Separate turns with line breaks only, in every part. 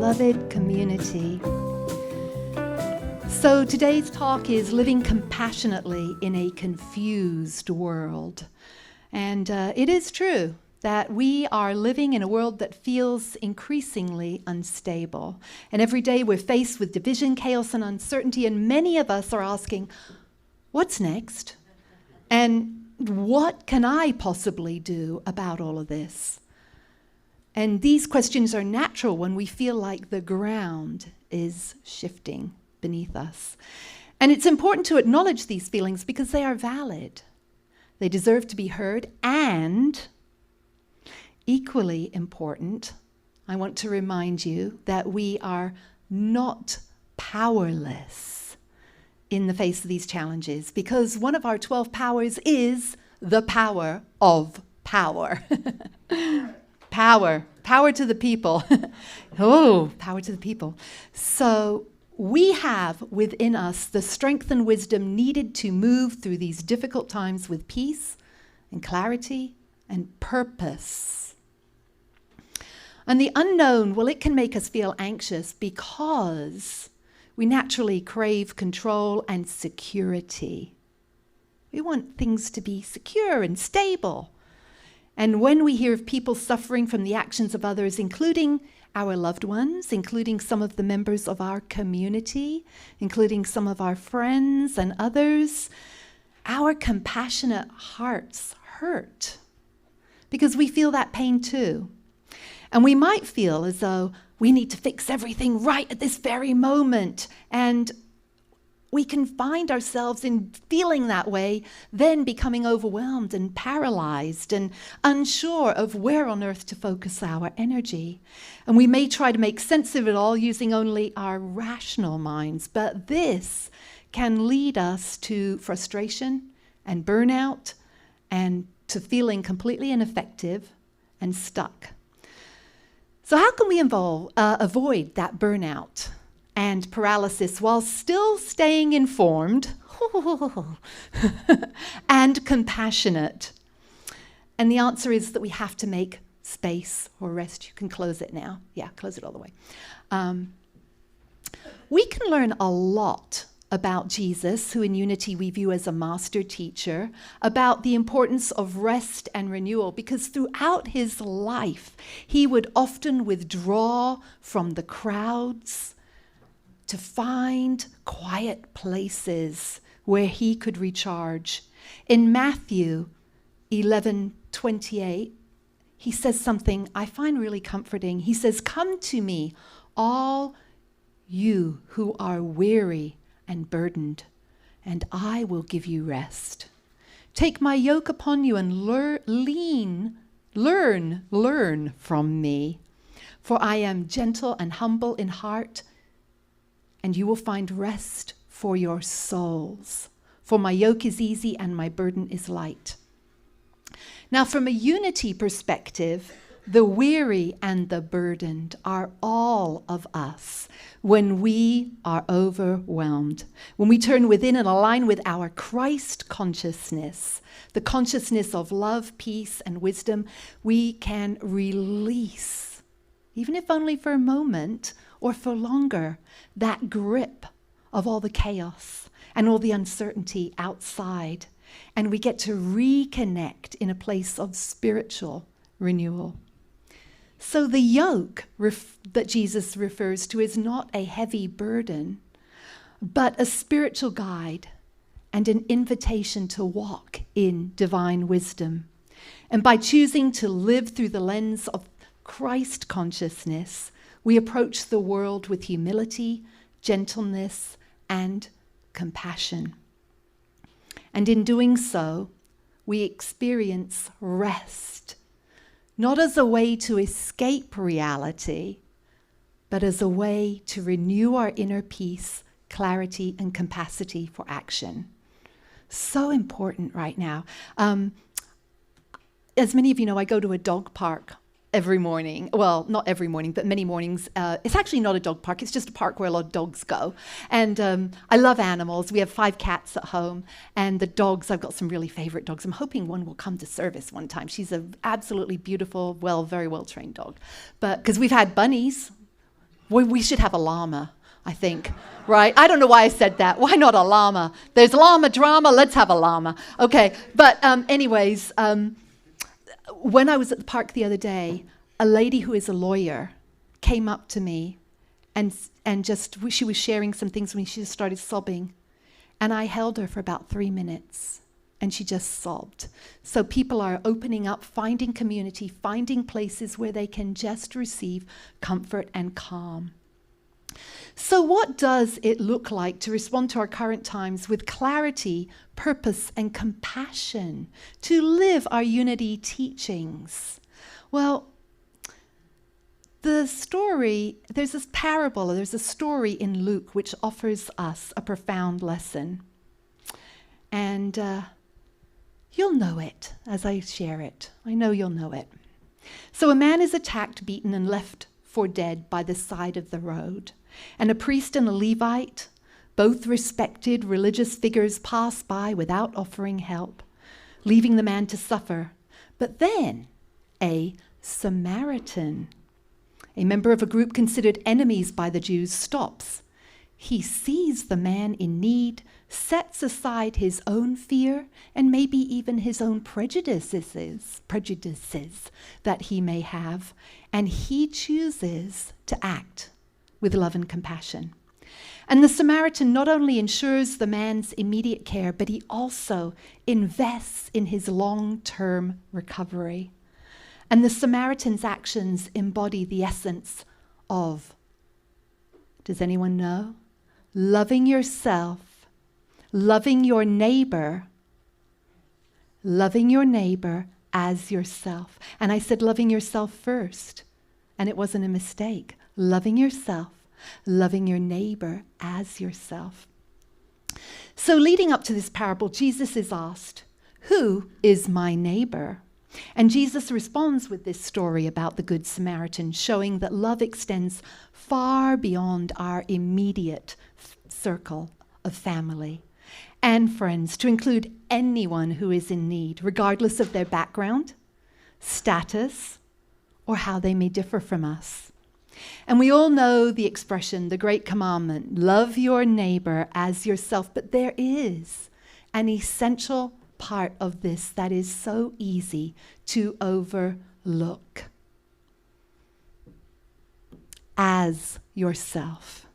beloved community. So today's talk is living compassionately in a confused world. And it is true that we are living in a world that feels increasingly unstable. And every day we're faced with division, chaos, and uncertainty, and many of us are asking, what's next? And what can I possibly do about all of this? And these questions are natural when we feel like the ground is shifting beneath us. And it's important to acknowledge these feelings because they are valid. They deserve to be heard, and equally important, I want to remind you that we are not powerless in the face of these challenges, because one of our 12 powers is the power of power. Power to the people. Oh, power to the people. So we have within us the strength and wisdom needed to move through these difficult times with peace and clarity and purpose. And the unknown, well, it can make us feel anxious because we naturally crave control and security. We want things to be secure and stable. And when we hear of people suffering from the actions of others, including our loved ones, including some of the members of our community, including some of our friends and others, our compassionate hearts hurt because we feel that pain too. And we might feel as though we need to fix everything right at this very moment. And we can find ourselves in feeling that way, then becoming overwhelmed and paralyzed and unsure of where on earth to focus our energy. And we may try to make sense of it all using only our rational minds, but this can lead us to frustration and burnout and to feeling completely ineffective and stuck. So how can we avoid that burnout and paralysis while still staying informed and compassionate? And the answer is that we have to make space or rest. You can close it now. Yeah, close it all the way. We can learn a lot about Jesus, who in unity we view as a master teacher, about the importance of rest and renewal, because throughout his life, he would often withdraw from the crowds to find quiet places where he could recharge. In Matthew 11:28, he says something I find really comforting. He says, "Come to me, all you who are weary and burdened, and I will give you rest. Take my yoke upon you and learn from me, for I am gentle and humble in heart, and you will find rest for your souls. For my yoke is easy and my burden is light." Now, from a unity perspective, the weary and the burdened are all of us when we are overwhelmed. When we turn within and align with our Christ consciousness, the consciousness of love, peace, and wisdom, we can release, even if only for a moment or for longer, that grip of all the chaos and all the uncertainty outside. And we get to reconnect in a place of spiritual renewal. So the yoke that Jesus refers to is not a heavy burden, but a spiritual guide and an invitation to walk in divine wisdom. And by choosing to live through the lens of Christ consciousness, we approach the world with humility, gentleness, and compassion. And in doing so, we experience rest, not as a way to escape reality, but as a way to renew our inner peace, clarity, and capacity for action. So important right now. As many of you know, I go to a dog park every morning. Well, not every morning, but many mornings. It's actually not a dog park. It's just a park where a lot of dogs go. And I love animals. We have 5 cats at home. And the dogs, I've got some really favorite dogs. I'm hoping one will come to service one time. She's an absolutely beautiful, very well-trained dog. But because we've had bunnies. We should have a llama, I think, right? I don't know why I said that. Why not a llama? There's llama drama, let's have a llama. Okay, but anyways, when I was at the park the other day, a lady who is a lawyer came up to me and she was sharing some things when she just started sobbing. And I held her for about 3 minutes and she just sobbed. So people are opening up, finding community, finding places where they can just receive comfort and calm. So what does it look like to respond to our current times with clarity, purpose, and compassion, to live our unity teachings? Well, there's this parable, there's a story in Luke which offers us a profound lesson. And you'll know it as I share it. I know you'll know it. So a man is attacked, beaten, and left for dead by the side of the road. And a priest and a Levite, both respected religious figures, pass by without offering help, leaving the man to suffer. But then a Samaritan, a member of a group considered enemies by the Jews, stops. He sees the man in need, sets aside his own fear and maybe even his own prejudices that he may have, and he chooses to act with love and compassion. And the Samaritan not only ensures the man's immediate care, but he also invests in his long-term recovery. And the Samaritan's actions embody the essence of, does anyone know? Loving yourself, loving your neighbor as yourself. And I said loving yourself first, and it wasn't a mistake. Loving yourself, loving your neighbor as yourself. So leading up to this parable, Jesus is asked, who is my neighbor? And Jesus responds with this story about the Good Samaritan, showing that love extends far beyond our immediate circle of family and friends, to include anyone who is in need, regardless of their background, status, or how they may differ from us. And we all know the expression, the great commandment, love your neighbor as yourself, but there is an essential part of this that is so easy to overlook. As yourself.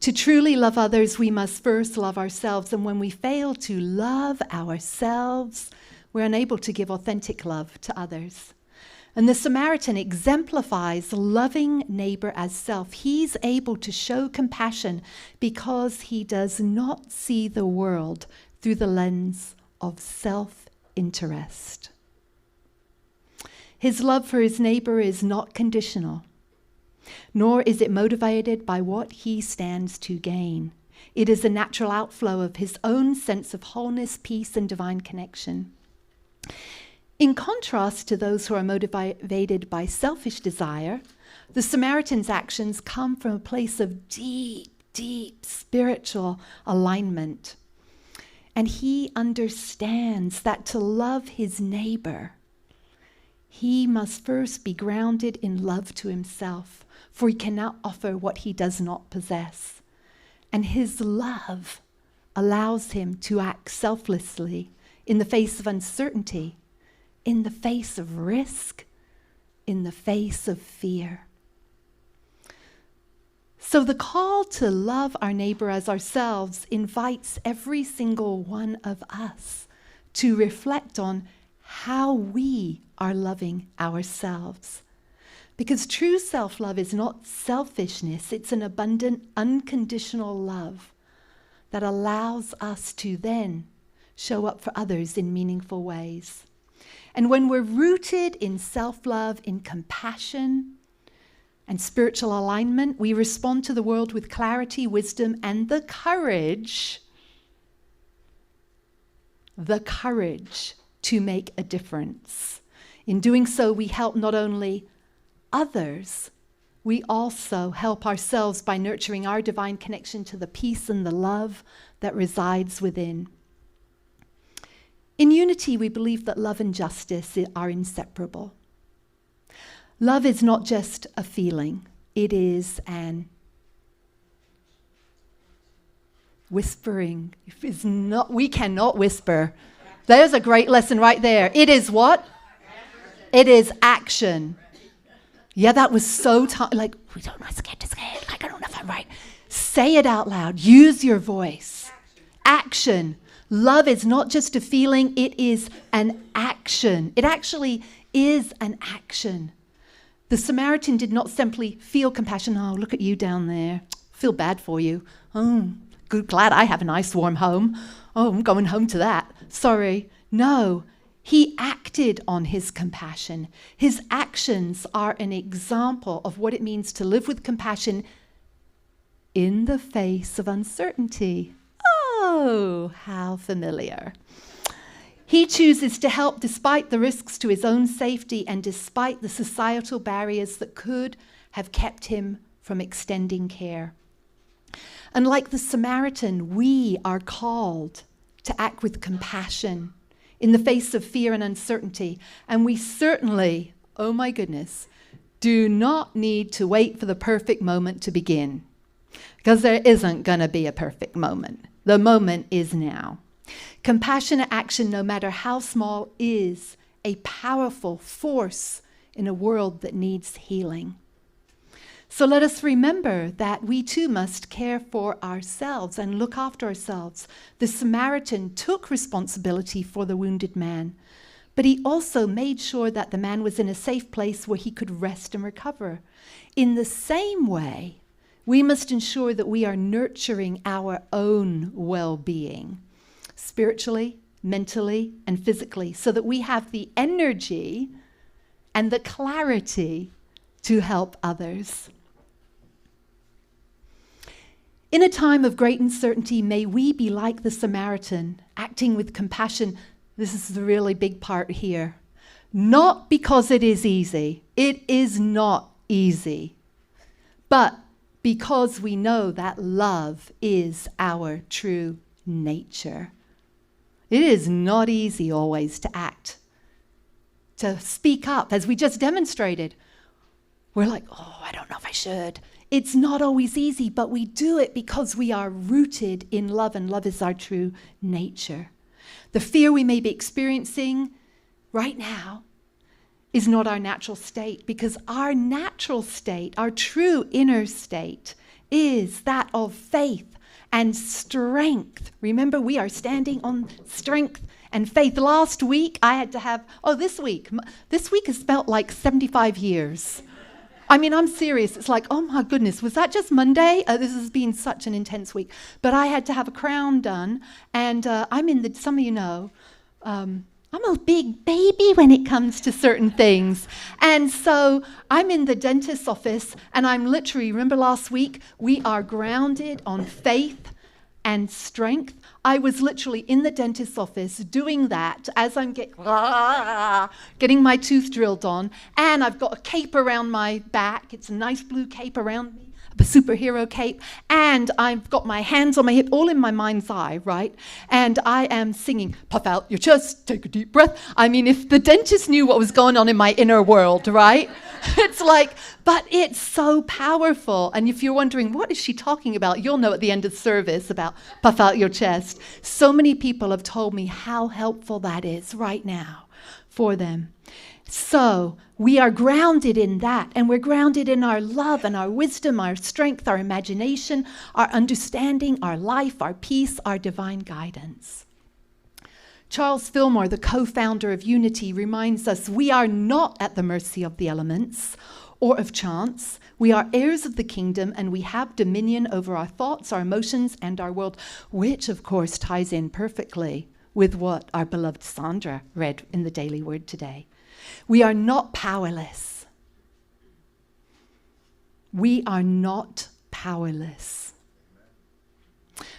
To truly love others, we must first love ourselves. And when we fail to love ourselves, we're unable to give authentic love to others. And the Samaritan exemplifies loving neighbor as self. He's able to show compassion because he does not see the world through the lens of self-interest. His love for his neighbor is not conditional, nor is it motivated by what he stands to gain. It is a natural outflow of his own sense of wholeness, peace, and divine connection. In contrast to those who are motivated by selfish desire, the Samaritan's actions come from a place of deep, deep spiritual alignment. And he understands that to love his neighbor, he must first be grounded in love to himself, for he cannot offer what he does not possess. And his love allows him to act selflessly in the face of uncertainty, in the face of risk, in the face of fear. So the call to love our neighbor as ourselves invites every single one of us to reflect on how we are loving ourselves. Because true self-love is not selfishness, it's an abundant, unconditional love that allows us to then show up for others in meaningful ways. And when we're rooted in self-love, in compassion, and spiritual alignment, we respond to the world with clarity, wisdom, and the courage to make a difference. In doing so, we help not only others, we also help ourselves by nurturing our divine connection to the peace and the love that resides within. In unity, we believe that love and justice are inseparable. Love is not just a feeling, It is an whispering. We cannot whisper. There's a great lesson right there. It is what? It is action. Yeah, that was so like, we don't know, scared to say it. I don't know if I'm right. Say it out loud. Use your voice. Action. Love is not just a feeling, it is an action. It actually is an action. The Samaritan did not simply feel compassion. Oh, look at you down there. Feel bad for you. Oh, good, glad I have a nice warm home. Oh, I'm going home to that. Sorry. No, he acted on his compassion. His actions are an example of what it means to live with compassion in the face of uncertainty. Oh, how familiar. He chooses to help despite the risks to his own safety and despite the societal barriers that could have kept him from extending care. And like the Samaritan, we are called to act with compassion in the face of fear and uncertainty. And we certainly, oh my goodness, do not need to wait for the perfect moment to begin, because there isn't going to be a perfect moment. The moment is now. Compassionate action, no matter how small, is a powerful force in a world that needs healing. So let us remember that we too must care for ourselves and look after ourselves. The Samaritan took responsibility for the wounded man, but he also made sure that the man was in a safe place where he could rest and recover. In the same way, we must ensure that we are nurturing our own well-being, spiritually, mentally, and physically, so that we have the energy and the clarity to help others. In a time of great uncertainty, may we be like the Samaritan, acting with compassion. This is the really big part here. Not because it is easy. It is not easy. But because we know that love is our true nature. It is not easy always to act, to speak up, as we just demonstrated. We're like, oh, I don't know if I should. It's not always easy, but we do it because we are rooted in love, and love is our true nature. The fear we may be experiencing right now is not our natural state, because our natural state, our true inner state, is that of faith and strength. Remember, we are standing on strength and faith. Last week, I had to have, this week has felt like 75 years. I mean, I'm serious. It's like, oh my goodness, was that just Monday? This has been such an intense week. But I had to have a crown done, and some of you know, I'm a big baby when it comes to certain things. And so I'm in the dentist's office, and I'm literally, remember last week, we are grounded on faith and strength. I was literally in the dentist's office doing that as I'm getting my tooth drilled on, and I've got a cape around my back. It's a nice blue cape around me, a superhero cape, and I've got my hands on my hip, all in my mind's eye, right? And I am singing, puff out your chest, take a deep breath. I mean, if the dentist knew what was going on in my inner world, right? It's like, but it's so powerful. And if you're wondering, what is she talking about? You'll know at the end of the service about puff out your chest. So many people have told me how helpful that is right now for them. So we are grounded in that, and we're grounded in our love and our wisdom, our strength, our imagination, our understanding, our life, our peace, our divine guidance. Charles Fillmore, the co-founder of Unity, reminds us we are not at the mercy of the elements or of chance. We are heirs of the kingdom, and we have dominion over our thoughts, our emotions, and our world, which of course ties in perfectly with what our beloved Sandra read in the Daily Word today. We are not powerless. We are not powerless.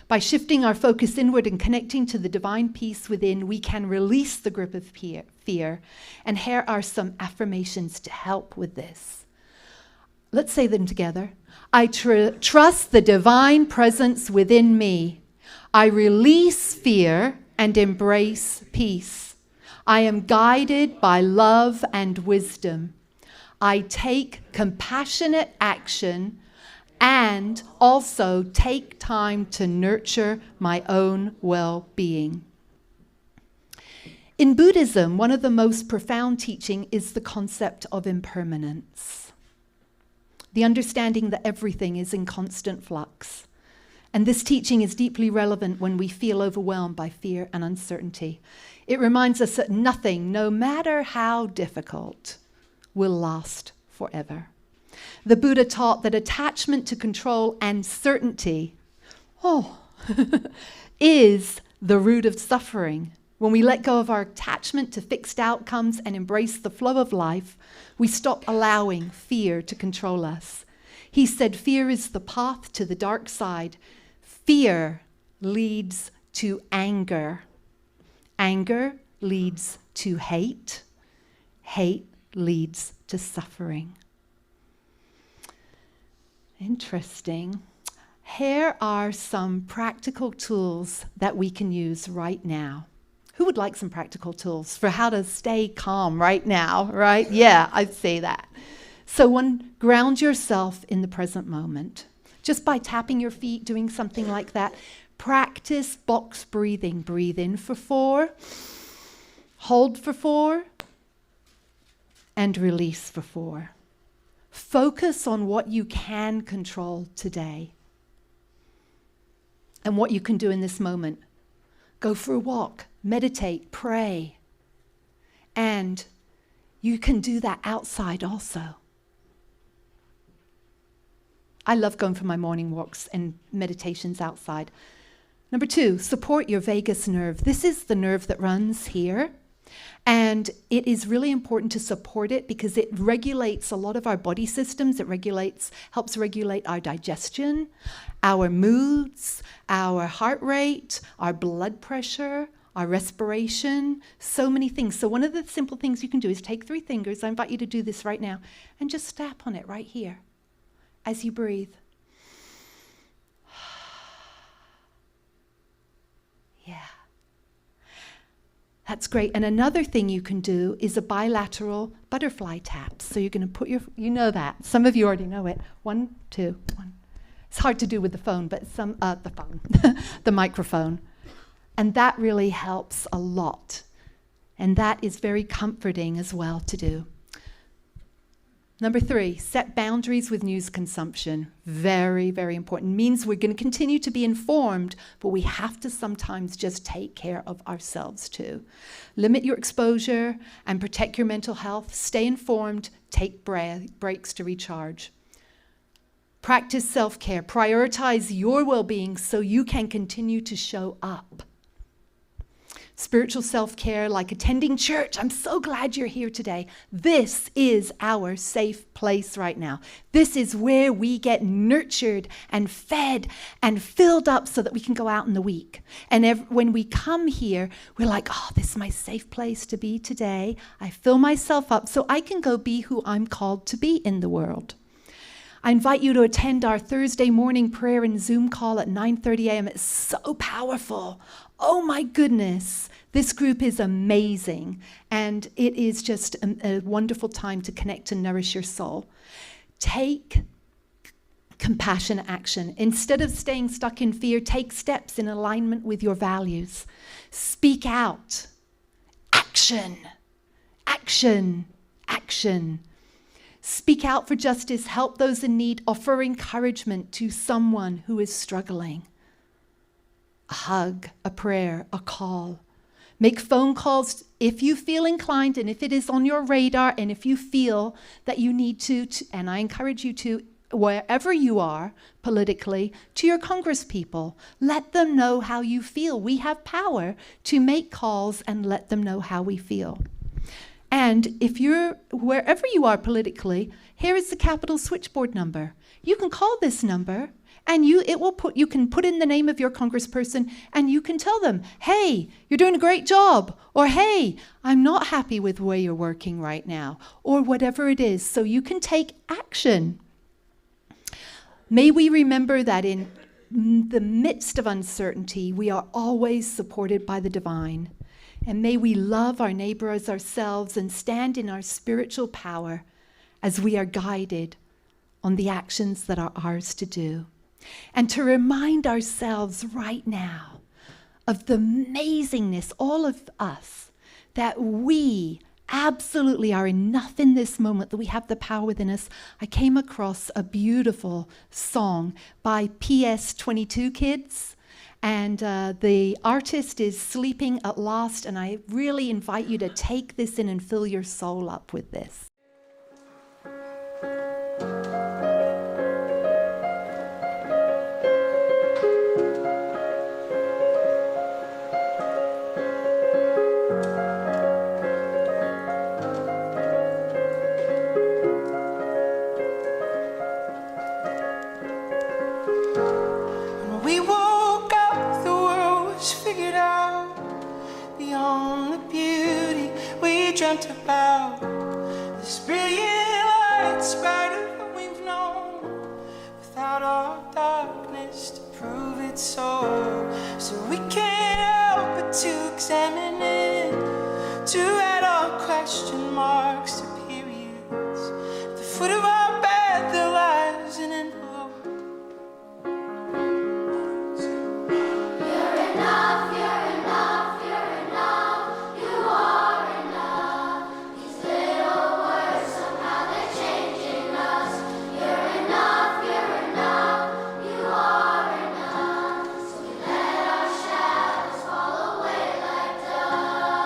By shifting our focus inward and connecting to the divine peace within, we can release the grip of fear. And here are some affirmations to help with this. Let's say them together. I trust the divine presence within me. I release fear and embrace peace. I am guided by love and wisdom. I take compassionate action and also take time to nurture my own well-being. In Buddhism, one of the most profound teaching is the concept of impermanence. The understanding that everything is in constant flux. And this teaching is deeply relevant when we feel overwhelmed by fear and uncertainty. It reminds us that nothing, no matter how difficult, will last forever. The Buddha taught that attachment to control and certainty, is the root of suffering. When we let go of our attachment to fixed outcomes and embrace the flow of life, we stop allowing fear to control us. He said, fear is the path to the dark side. Fear leads to anger. Anger leads to hate. Hate leads to suffering. Interesting. Here are some practical tools that we can use right now. Who would like some practical tools for how to stay calm right now, right? Yeah, I'd say that. So one, ground yourself in the present moment. Just by tapping your feet, doing something like that. Practice box breathing. Breathe in for 4, hold for 4, and release for 4. Focus on what you can control today and what you can do in this moment. Go for a walk, meditate, pray. And you can do that outside also. I love going for my morning walks and meditations outside. Number 2, support your vagus nerve. This is the nerve that runs here. And it is really important to support it because it regulates a lot of our body systems. It helps regulate our digestion, our moods, our heart rate, our blood pressure, our respiration, so many things. So one of the simple things you can do is take 3 fingers. I invite you to do this right now and just tap on it right here as you breathe. Yeah. That's great. And another thing you can do is a bilateral butterfly tap. So you're going to put you know that. Some of you already know it. 1, 2, 1. It's hard to do with the phone, but the microphone. And that really helps a lot. And that is very comforting as well to do. Number 3, set boundaries with news consumption. Very, very important. Means we're going to continue to be informed, but we have to sometimes just take care of ourselves too. Limit your exposure and protect your mental health. Stay informed. Take breaks to recharge. Practice self-care. Prioritize your well-being so you can continue to show up. Spiritual self-care, like attending church. I'm so glad you're here today. This is our safe place right now. This is where we get nurtured and fed and filled up so that we can go out in the week. And when we come here, we're like, oh, this is my safe place to be today. I fill myself up so I can go be who I'm called to be in the world. I invite you to attend our Thursday morning prayer and Zoom call at 9:30 a.m. It's so powerful. Oh my goodness. This group is amazing. And it is just a wonderful time to connect and nourish your soul. Take compassionate action. Instead of staying stuck in fear, take steps in alignment with your values. Speak out. Action. Action. Action. Speak out for justice, help those in need, offer encouragement to someone who is struggling. A hug, a prayer, a call. Make phone calls if you feel inclined and if it is on your radar and if you feel that you need to, and I encourage you to, wherever you are politically, to your congresspeople. Let them know how you feel. We have power to make calls and let them know how we feel. And if you're, wherever you are politically, here is the Capitol switchboard number. You can call this number and you can put in the name of your congressperson and you can tell them, hey, you're doing a great job. Or hey, I'm not happy with where you're working right now. Or whatever it is. So you can take action. May we remember that in the midst of uncertainty, we are always supported by the divine. And may we love our neighbor as ourselves and stand in our spiritual power as we are guided on the actions that are ours to do. And to remind ourselves right now of the amazingness, all of us, that we absolutely are enough in this moment, that we have the power within us. I came across a beautiful song by PS22 Kids, and the artist is Sleeping at Last, and I really invite you to take this in and fill your soul up with this.
About this brilliant light, brighter than we've known, without our darkness to prove it so. So we can't help but to examine it, to add our question marks to periods. At the foot of our bed there lies an envelope.
You're enough, you're enough, you're enough, you are enough. These little words, somehow they're changing us. You're enough, you are enough. So we let our shadows fall away like dust.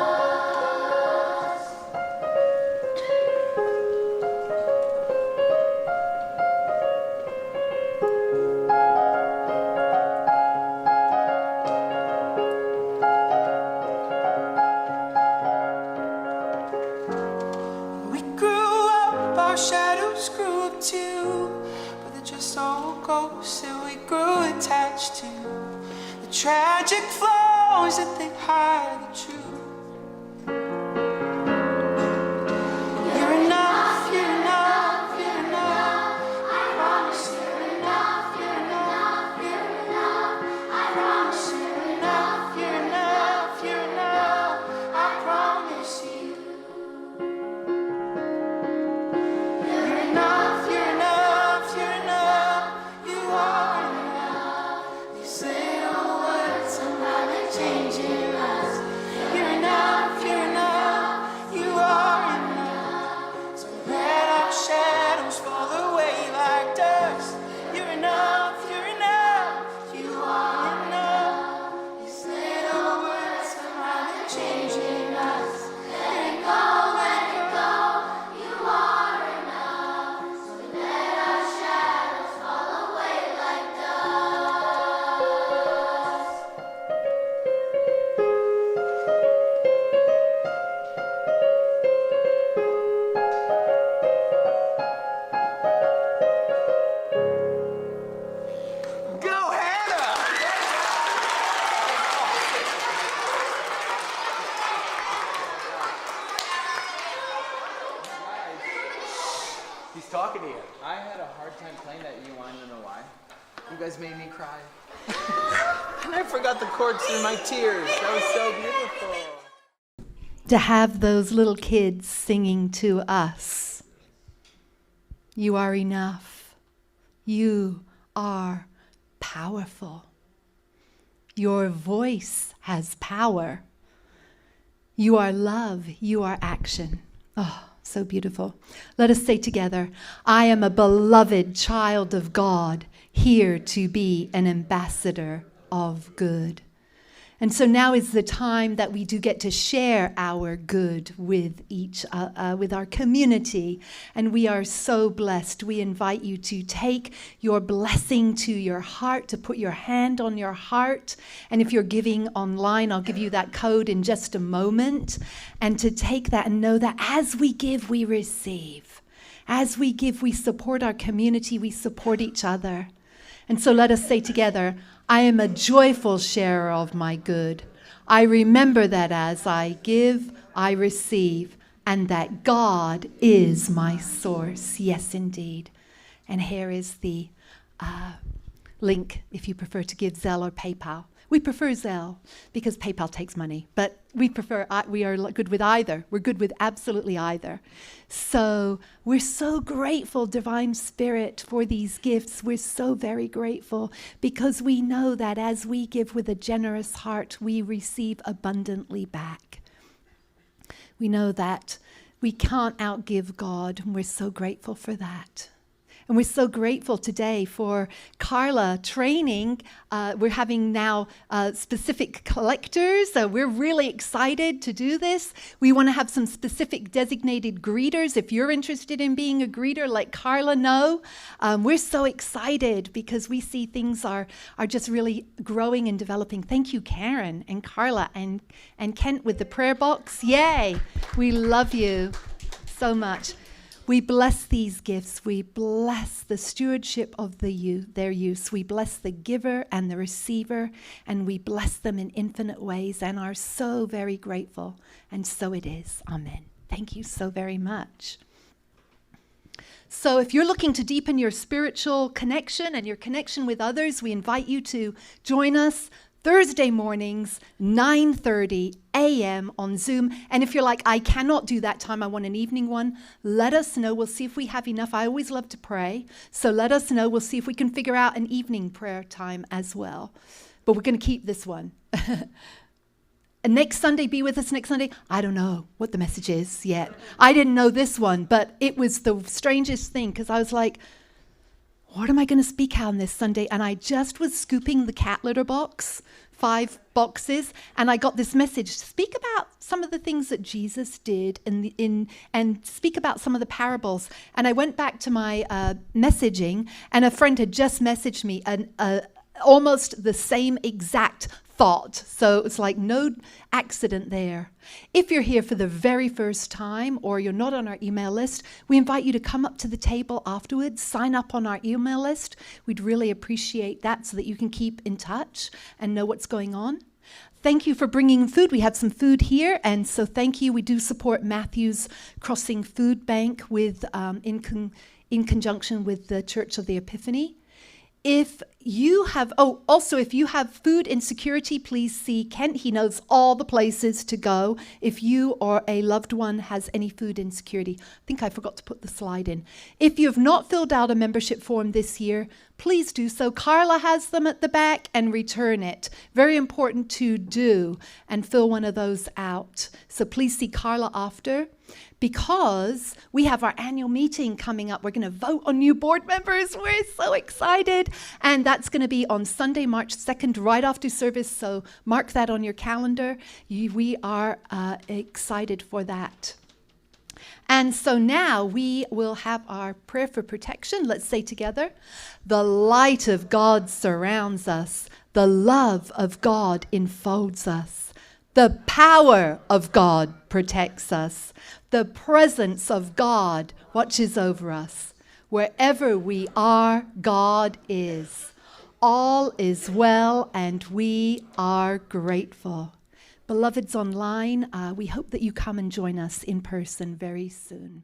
We grew up, our shadows grew up too, but they're just all ghosts that we grew attached to. The tragic flaws that they hide the truth. You're enough, you're enough, you're enough. I promise you're enough, you're enough, you're enough. I promise you're enough, you're enough, you're enough. I promise you. You're enough, you're enough, you're enough. You are enough. These little words, somehow they're changing us. You're enough, you're enough. You are enough. So let our shadows fall away like dust. You're enough, you're enough. You are enough. These little words, somehow they're changing us. Let it go, let it go.
You are enough. So we let our shadows fall away like dust.
Go, Hannah!
He's talking to you. I had a hard time playing that. You want to know why? You guys made me cry. And I forgot the chords through my tears. That was so beautiful.
To have those little kids singing to us, you are enough. You are powerful. Your voice has power. You are love. You are action. Oh, so beautiful. Let us say together, I am a beloved child of God, here to be an ambassador of good. And so now is the time that we do get to share our good with with our community. And we are so blessed. We invite you to take your blessing to your heart, to put your hand on your heart. And if you're giving online, I'll give you that code in just a moment. And to take that and know that as we give, we receive. As we give, we support our community, we support each other. And so let us say together, I am a joyful sharer of my good. I remember that as I give, I receive, and that God is my source. Yes, indeed. And here is the link if you prefer to give Zelle or PayPal. We prefer Zelle because PayPal takes money, but we are good with either. We're good with absolutely either. So we're so grateful, Divine Spirit, for these gifts. We're so very grateful because we know that as we give with a generous heart, we receive abundantly back. We know that we can't outgive God, and we're so grateful for that. And we're so grateful today for Carla training. We're having now specific collectors. We're really excited to do this. We want to have some specific designated greeters. If you're interested in being a greeter, let Carla know. We're so excited because we see things are just really growing and developing. Thank you, Karen and Carla and Kent with the prayer box. Yay! We love you so much. We bless these gifts. We bless the stewardship of their use. We bless the giver and the receiver, and we bless them in infinite ways and are so very grateful. And so it is. Amen. Thank you so very much. So if you're looking to deepen your spiritual connection and your connection with others, we invite you to join us Thursday mornings, 9:30 a.m. on Zoom. And if you're like, I cannot do that time, I want an evening one, let us know. We'll see if we have enough. I always love to pray. So let us know. We'll see if we can figure out an evening prayer time as well. But we're going to keep this one. And next Sunday, be with us next Sunday. I don't know what the message is yet. I didn't know this one, but it was the strangest thing because I was like, what am I going to speak on this Sunday? And I just was scooping the cat litter box, 5 boxes, and I got this message. Speak about some of the things that Jesus did and speak about some of the parables. And I went back to my messaging, and a friend had just messaged me almost the same exact thought. So it's like no accident there. If you're here for the very first time or you're not on our email list, we invite you to come up to the table afterwards, sign up on our email list. We'd really appreciate that so that you can keep in touch and know what's going on. Thank you for bringing food. We have some food here, and so thank you. We do support Matthew's Crossing Food Bank with in conjunction with the Church of the Epiphany. If you have food insecurity, please see Kent. He knows all the places to go if you or a loved one has any food insecurity. I think I forgot to put the slide in. If you have not filled out a membership form this year, please do so. Carla has them at the back, and return it. Very important to do and fill one of those out. So please see Carla after. Because we have our annual meeting coming up. We're going to vote on new board members. We're so excited. And that's going to be on Sunday, March 2nd, right after service. So mark that on your calendar. We are excited for that. And so now we will have our prayer for protection. Let's say together, the light of God surrounds us. The love of God enfolds us. The power of God protects us. The presence of God watches over us. Wherever we are, God is. All is well, and we are grateful. Beloveds online, we hope that you come and join us in person very soon.